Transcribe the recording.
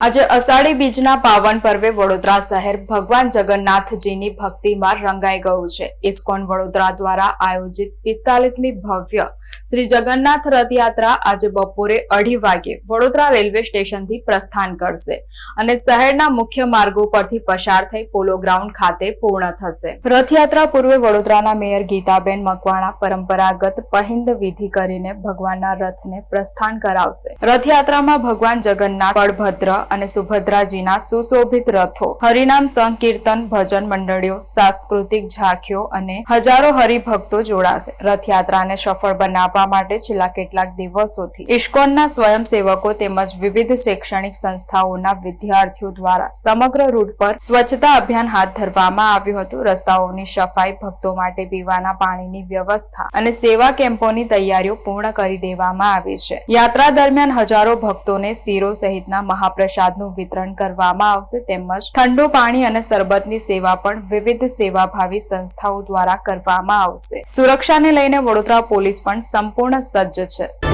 આજે અષાઢી બીજના પાવન પર્વે વડોદરા શહેર ભગવાન જગન્નાથજીની ભક્તિમાં રંગાઈ ગયું છે। ઇસ્કોન વડોદરા દ્વારા આયોજિત 45મી ભવ્ય શ્રી જગન્નાથ રથયાત્રા આજે બપોરે 2:30 વાગે વડોદરા રેલવે સ્ટેશનથી પ્રસ્થાન કરશે અને શહેરના મુખ્ય માર્ગો પરથી પસાર થઈ પોલો ગ્રાઉન્ડ ખાતે પૂર્ણ થશે। રથયાત્રા પૂર્વે વડોદરાના મેયર ગીતાબેન મકવાણા પરંપરાગત પહિંદ વિધિ કરીને ભગવાનના રથને પ્રસ્થાન કરાવશે। રથયાત્રામાં ભગવાન જગન્નાથ, બળભદ્ર અને સુભદ્રાજીના સુશોભિત રથો, હરિનામ સંકીર્તન, ભજન મંડળીઓ, સાંસ્કૃતિક ઝાંખીઓ અને હજારો હરિભક્તો જોડાશે। રથયાત્રાને સફળ બનાવવા માટે છેલ્લા કેટલાક દિવસોથી ઇસ્કોનના સ્વયંસેવકો તેમજ વિવિધ શૈક્ષણિક સંસ્થાઓના વિદ્યાર્થીઓ દ્વારા સમગ્ર રૂટ પર સ્વચ્છતા અભિયાન હાથ ધરવામાં આવ્યું હતું। રસ્તાઓની સફાઈ, ભક્તો માટે પીવાના પાણીની વ્યવસ્થા અને સેવા કેમ્પોની તૈયારીઓ પૂર્ણ કરી દેવામાં આવી છે। યાત્રા દરમિયાન હજારો ભક્તોને શીરો સહિતના મહાપ્રસાદનું વિતરણ કરવામાં આવશે તેમજ ઠંડુ પાણી અને શરબતની સેવા પણ વિવિધ સેવાભાવી સંસ્થાઓ દ્વારા કરવામાં આવશે। સુરક્ષાને લઈને વડોદરા પોલીસ પણ સંપૂર્ણ સજ્જ છે।